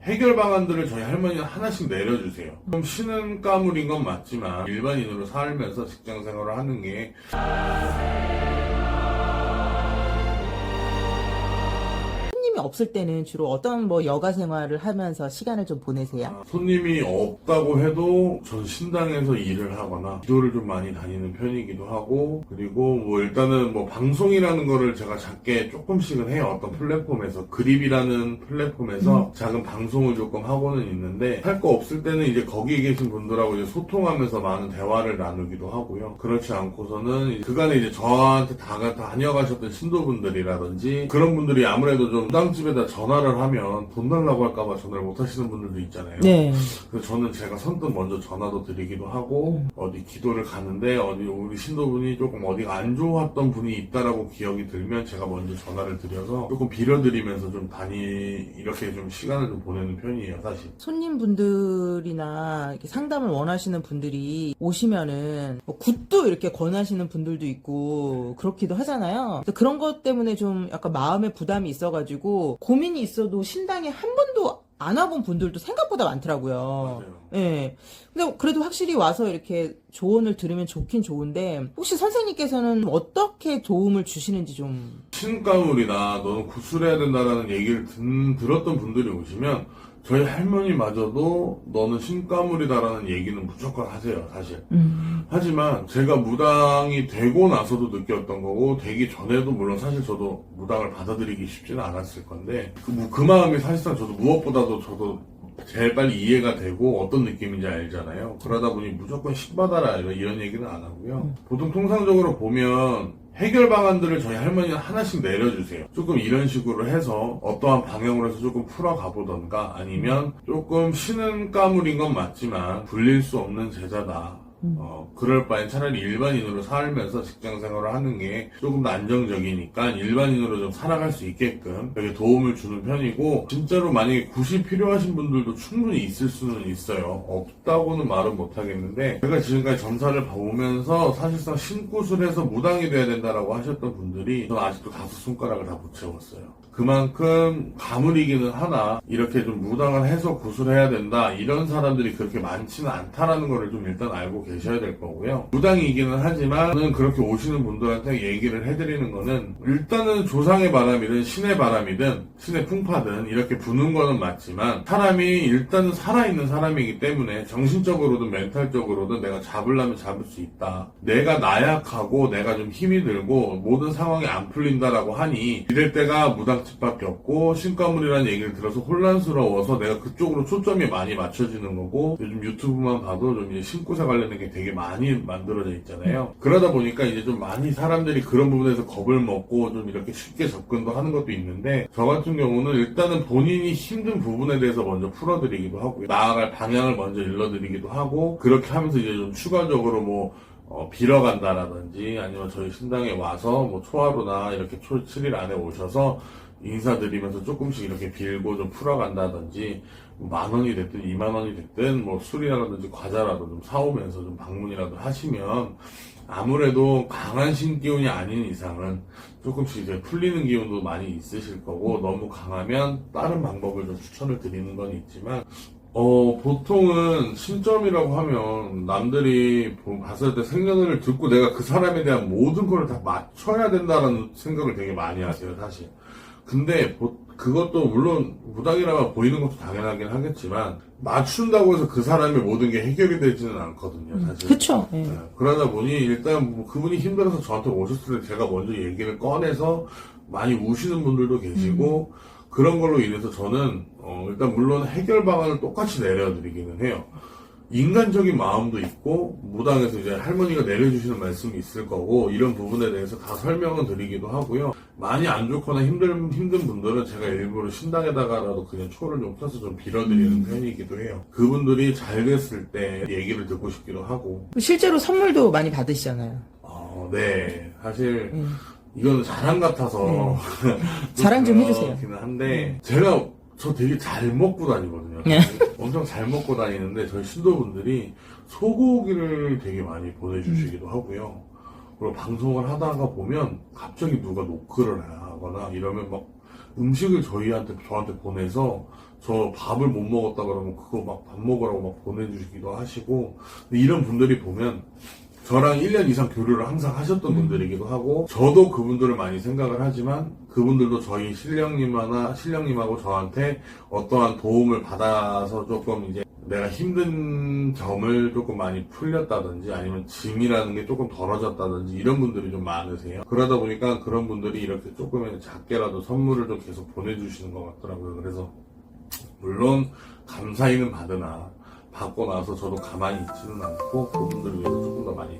해결 방안들을 저희 할머니는 하나씩 내려주세요. 좀 신은가물인 건 맞지만 일반인으로 살면서 직장 생활을 하는 게 손님이 없을 때는 주로 어떤 여가 생활을 하면서 시간을 좀 보내세요? 손님이 없다고 해도 전 신당에서 일을 하거나 기도를 좀 많이 다니는 편이기도 하고, 그리고 일단은 방송이라는 거를 제가 작게 조금씩은 해요. 어떤 플랫폼에서, 그립이라는 플랫폼에서 작은 방송을 조금 하고는 있는데, 할 거 없을 때는 이제 거기에 계신 분들하고 이제 소통하면서 많은 대화를 나누기도 하고요. 그렇지 않고서는 그간에 이제 저한테 다녀가셨던 신도분들이라든지 그런 분들이 아무래도 좀 무당집에다 전화를 하면 돈 달라고 할까봐 전화를 못 하시는 분들도 있잖아요. 네. 그래서 저는 제가 선뜻 먼저 전화도 드리기도 하고, 어디 기도를 가는데 우리 신도분이 조금 어디가 안 좋았던 분이 있다라고 기억이 들면 제가 먼저 전화를 드려서 조금 빌어드리면서 좀 이렇게 좀 시간을 좀 보내는 편이에요, 사실. 손님분들이나 이렇게 상담을 원하시는 분들이 오시면은 굿도 이렇게 권하시는 분들도 있고 그렇기도 하잖아요. 그래서 그런 것 때문에 좀 약간 마음에 부담이 있어가지고 고민이 있어도 신당에 한 번도 안 와본 분들도 생각보다 많더라고요. 맞아요. 예. 근데 그래도 확실히 와서 이렇게 조언을 들으면 좋긴 좋은데, 혹시 선생님께서는 어떻게 도움을 주시는지 좀. 신가물이나 너는 구술해야 된다라는 얘기를 들었던 분들이 오시면 저희 할머니마저도 너는 신가물이다라는 얘기는 무조건 하세요, 사실. 하지만 제가 무당이 되고 나서도 느꼈던 거고, 되기 전에도 물론 사실 저도 무당을 받아들이기 쉽지는 않았을 건데, 그 마음이 사실상 저도 무엇보다도 저도 제일 빨리 이해가 되고 어떤 느낌인지 알잖아요. 그러다 보니 무조건 신받아라 이런 얘기는 안 하고요. 보통 통상적으로 보면 해결 방안들을 저희 할머니는 하나씩 내려주세요. 조금 이런 식으로 해서 어떠한 방향으로 해서 조금 풀어가 보던가, 아니면 조금 신은가물인 건 맞지만 불릴 수 없는 제자다. 그럴 바엔 차라리 일반인으로 살면서 직장 생활을 하는 게 조금 더 안정적이니까 일반인으로 좀 살아갈 수 있게끔 되게 도움을 주는 편이고, 진짜로 만약에 굿이 필요하신 분들도 충분히 있을 수는 있어요. 없다고는 말은 못하겠는데, 제가 지금까지 점사를 보면서 사실상 신굿을 해서 무당이 돼야 된다라고 하셨던 분들이 저는 아직도 5손가락을 다 못 채웠어요. 그만큼 가물이기는 하나 이렇게 좀 무당을 해서 구술해야 된다 이런 사람들이 그렇게 많지는 않다라는 거를 좀 일단 알고 계셔야 될 거고요. 무당이기는 하지만 저는 그렇게 오시는 분들한테 얘기를 해드리는 거는, 일단은 조상의 바람이든 신의 바람이든 신의 풍파든 이렇게 부는 거는 맞지만, 사람이 일단은 살아있는 사람이기 때문에 정신적으로든 멘탈적으로든 내가 잡으려면 잡을 수 있다. 내가 나약하고 내가 좀 힘이 들고 모든 상황이 안 풀린다라고 하니 이럴 때가 무당집밖에 없고, 신가물이라는 얘기를 들어서 혼란스러워서 내가 그쪽으로 초점이 많이 맞춰지는 거고, 요즘 유튜브만 봐도 좀 이제 신굿에 관련된 게 되게 많이 만들어져 있잖아요. 그러다 보니까 이제 좀 많이 사람들이 그런 부분에서 겁을 먹고 좀 이렇게 쉽게 접근도 하는 것도 있는데, 저 같은 경우는 일단은 본인이 힘든 부분에 대해서 먼저 풀어드리기도 하고요. 나아갈 방향을 먼저 일러드리기도 하고, 그렇게 하면서 이제 좀 추가적으로 빌어간다라든지, 아니면 저희 신당에 와서 초하루나 이렇게 7일 안에 오셔서 인사드리면서 조금씩 이렇게 빌고 좀 풀어간다든지, 10,000원이 됐든 20,000원이 됐든 술이라든지 과자라도 좀 사오면서 좀 방문이라도 하시면, 아무래도 강한 신기운이 아닌 이상은 조금씩 이제 풀리는 기운도 많이 있으실 거고, 너무 강하면 다른 방법을 좀 추천을 드리는 건 있지만, 보통은 신점이라고 하면 남들이 봤을 때 생년을 듣고 내가 그 사람에 대한 모든 걸 다 맞춰야 된다는 생각을 되게 많이 하세요, 사실. 근데 그것도 물론 무당이라면 보이는 것도 당연하긴 하겠지만, 맞춘다고 해서 그 사람의 모든 게 해결이 되지는 않거든요, 사실. 그쵸. 예. 네, 그러다 보니 일단 그분이 힘들어서 저한테 오셨을 때 제가 먼저 얘기를 꺼내서 많이 우시는 분들도 계시고, 그런 걸로 인해서 저는 일단 물론 해결 방안을 똑같이 내려드리기는 해요. 인간적인 마음도 있고, 무당에서 이제 할머니가 내려주시는 말씀이 있을 거고, 이런 부분에 대해서 다 설명은 드리기도 하고요. 많이 안 좋거나 힘든 분들은 제가 일부러 신당에다가라도 그냥 초를 좀 켜서 좀 빌어드리는 편이기도 해요. 그분들이 잘 됐을 때 얘기를 듣고 싶기도 하고. 실제로 선물도 많이 받으시잖아요. 네. 사실 이거는 자랑 같아서 자랑 좀 해주세요. 그렇기는 한데, 저 되게 잘 먹고 다니거든요. 엄청 잘 먹고 다니는데, 저희 신도분들이 소고기를 되게 많이 보내주시기도 하고요. 그리고 방송을 하다가 보면 갑자기 누가 노크를 하거나 이러면 막 음식을 저한테 보내서 저 밥을 못 먹었다 그러면 그거 막 밥 먹으라고 막 보내주시기도 하시고, 근데 이런 분들이 보면 저랑 1년 이상 교류를 항상 하셨던 분들이기도 하고, 저도 그분들을 많이 생각을 하지만 그분들도 저희 신령님하고 저한테 어떠한 도움을 받아서 조금 이제 내가 힘든 점을 조금 많이 풀렸다든지 아니면 짐이라는 게 조금 덜어졌다든지 이런 분들이 좀 많으세요. 그러다 보니까 그런 분들이 이렇게 조금은 작게라도 선물을 좀 계속 보내주시는 것 같더라고요. 그래서 물론 감사히는 받으나 받고 나서 저도 가만히 있지는 않고 그분들을 위해서 조금 더 많이